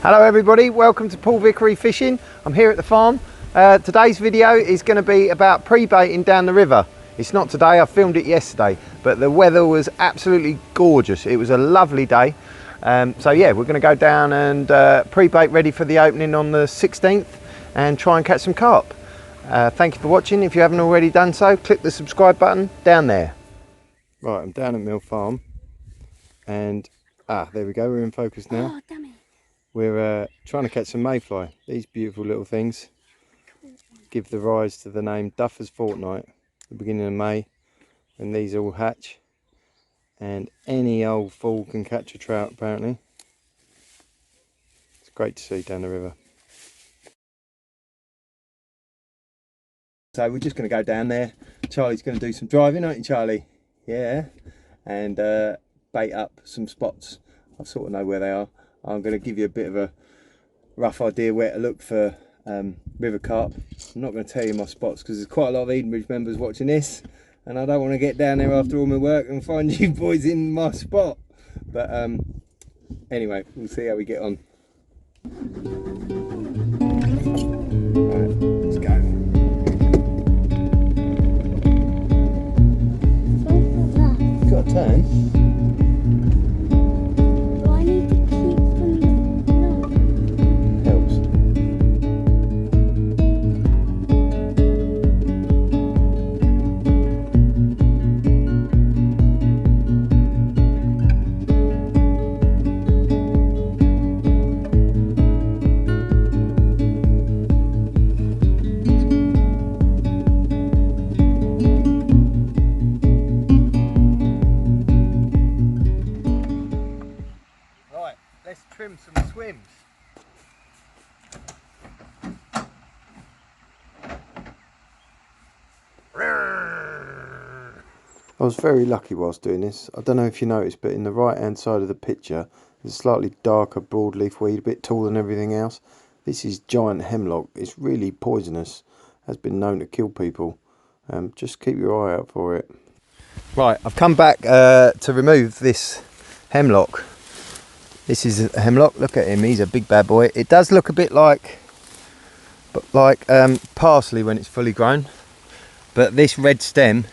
Hello everybody, welcome to Paul Vickery Fishing. I'm here at the farm. Today's video is going to be about pre-baiting down the river. It's not today, I filmed it yesterday, but the weather was absolutely gorgeous. It was a lovely day. So yeah, we're going to go down and pre-bait ready for the opening on the 16th and try and catch some carp. Thank you for watching. If you haven't already done so, click the subscribe button down there. Right, I'm down at Mill Farm and there we go, we're in focus now. Oh, damn it. We're trying to catch some mayfly. These beautiful little things give the rise to the name Duffer's Fortnight, the beginning of May, when these all hatch. And any old fool can catch a trout, apparently. It's great to see down the river. So we're just going to go down there. Charlie's going to do some driving, aren't you, Charlie? Yeah. And bait up some spots. I sort of know where they are. I'm going to give you a bit of a rough idea where to look for river carp. I'm not going to tell you my spots because there's quite a lot of Edenbridge members watching this, and I don't want to get down there after all my work and find you boys in my spot. But anyway, we'll see how we get on. Right, let's go. Got a turn. Let's trim some swims. I was very lucky whilst doing this. I don't know if you noticed, but in the right hand side of the picture there's a slightly darker broadleaf weed, a bit taller than everything else. This is giant hemlock. It's really poisonous, has been known to kill people. Just keep your eye out for it. Right, I've come back to remove this hemlock. This is a hemlock. Look at him, he's a big bad boy. It does look a bit like parsley when it's fully grown, but this red stem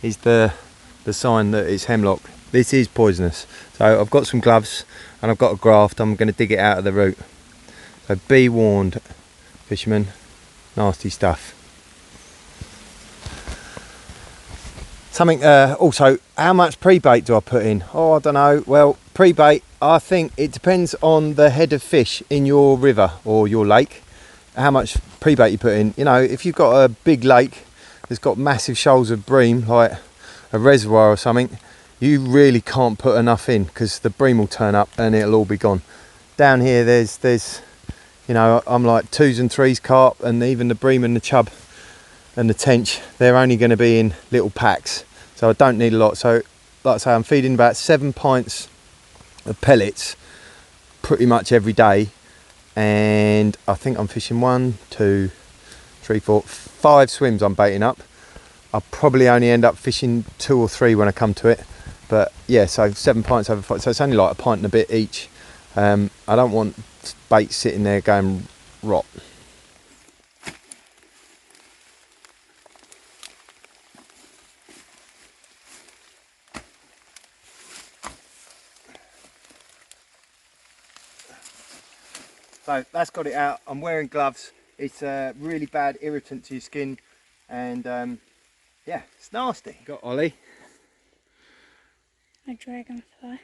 is the sign that it's hemlock. This is poisonous. So I've got some gloves and I've got a graft. I'm going to dig it out of the root. So be warned, fishermen, nasty stuff. Something also, how much pre-bait do I put in? Oh, I don't know. Well, pre-bait, I think it depends on the head of fish in your river or your lake, how much pre-bait you put in. You know, if you've got a big lake that's got massive shoals of bream, like a reservoir or something, you really can't put enough in because the bream will turn up and it'll all be gone. Down here, there's you know, I'm like 2s and 3s carp, and even the bream and the chub and the tench, they're only going to be in little packs, so I don't need a lot. So like I say, I'm feeding about 7 pints of pellets pretty much every day, and I think I'm fishing 1, 2, 3, 4, 5 swims I'm baiting up. I'll probably only end up fishing 2 or 3 when I come to it, but yeah, so 7 pints over 5, so it's only like a pint and a bit each. I don't want bait sitting there going rot. So that's got it out. I'm wearing gloves. It's a really bad irritant to your skin, and yeah, it's nasty. Got Ollie. A dragonfly.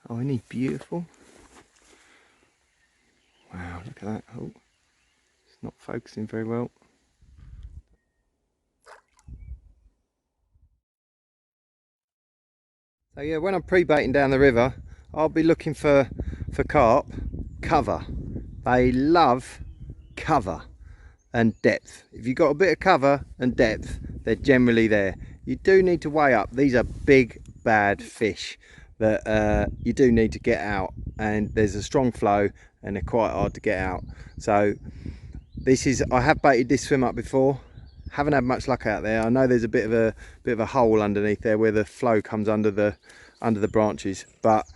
Oh, isn't he beautiful? Wow, look at that. Oh, it's not focusing very well. So yeah, when I'm pre-baiting down the river, I'll be looking for carp, cover. They love cover and depth. If you've got a bit of cover and depth, they're generally there. You do need to weigh up. These are big bad fish that you do need to get out, and there's a strong flow and they're quite hard to get out. So this is, I have baited this swim up before, haven't had much luck out there. I know there's a bit of a hole underneath there where the flow comes under the branches, but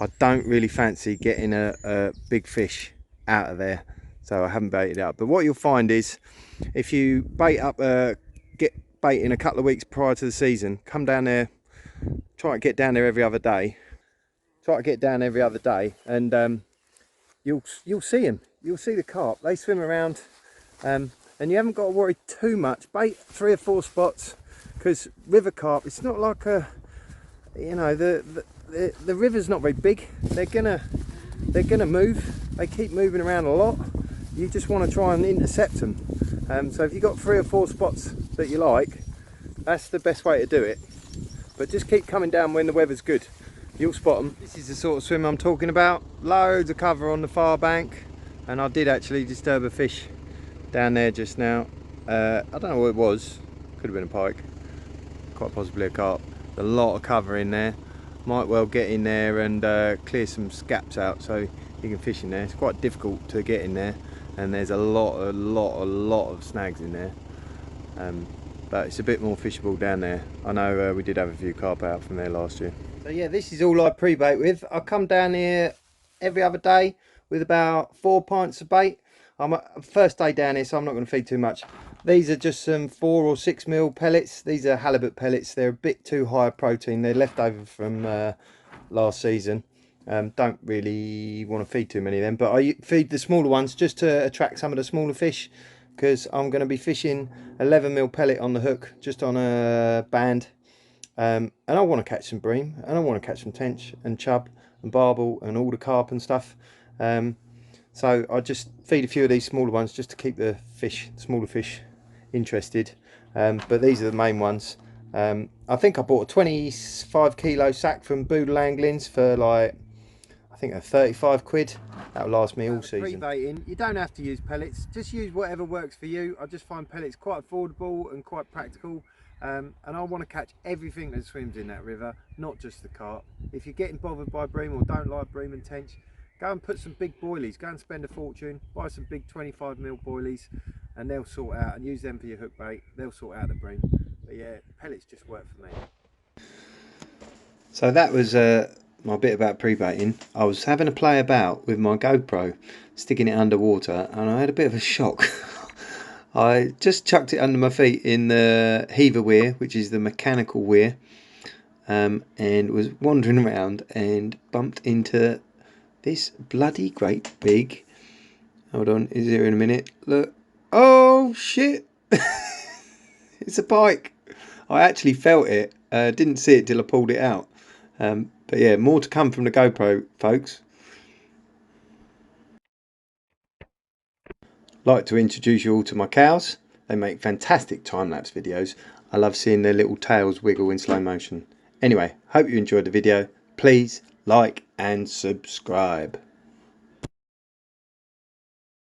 I don't really fancy getting a big fish out of there, so I haven't baited it up. But what you'll find is, if you bait up, get bait in a couple of weeks prior to the season, come down there, try to get down there every other day. Try to get down every other day, and you'll see them. You'll see the carp. They swim around, and you haven't got to worry too much. Bait 3 or 4 spots, because river carp, it's not like a, you know, the river's not very big. They're gonna move. They keep moving around a lot. You just want to try and intercept them. So if you've got 3 or 4 spots that you like, that's the best way to do it. But just keep coming down when the weather's good. You'll spot them. This is the sort of swim I'm talking about. Loads of cover on the far bank, and I did actually disturb a fish down there just now. I don't know what it was. Could have been a pike, quite possibly a carp. A lot of cover in there. Might well get in there and clear some scaps out so you can fish in there. It's quite difficult to get in there, and there's a lot of snags in there. But it's a bit more fishable down there. I know we did have a few carp out from there last year. So yeah, this is all I pre-bait with. I come down here every other day with about 4 pints of bait. I'm first day down here, so I'm not going to feed too much. These are just some 4 or 6 mil pellets. These are halibut pellets. They're a bit too high protein. They're left over from last season. Don't really want to feed too many of them, but I feed the smaller ones just to attract some of the smaller fish, because I'm going to be fishing 11 mil pellet on the hook, just on a band. And I want to catch some bream, and I want to catch some tench and chub and barbel and all the carp and stuff. So I just feed a few of these smaller ones just to keep the fish, smaller fish, interested. But these are the main ones. I think I bought a 25 kilo sack from Boodle Anglings for like, I think 35 quid. That'll last me all season. Pre-baiting, you don't have to use pellets, just use whatever works for you. I just find pellets quite affordable and quite practical. And I want to catch everything that swims in that river, not just the carp. If you're getting bothered by bream or don't like bream and tench, go and put some big boilies. Go and spend a fortune, buy some big 25 mil boilies, and they'll sort out, and use them for your hook bait. They'll sort out the bream. But yeah, pellets just work for me. So that was my bit about pre-baiting. I was having a play about with my GoPro, sticking it underwater, and I had a bit of a shock. I just chucked it under my feet in the heaver weir, which is the mechanical weir, and was wandering around and bumped into this bloody great big, hold on, is here in a minute, look, oh shit, it's a pike. I actually felt it, didn't see it till I pulled it out. But yeah, more to come from the GoPro, folks. Like to introduce you all to my cows. They make fantastic time-lapse videos. I love seeing their little tails wiggle in slow motion. Anyway, hope you enjoyed the video. Please like and subscribe.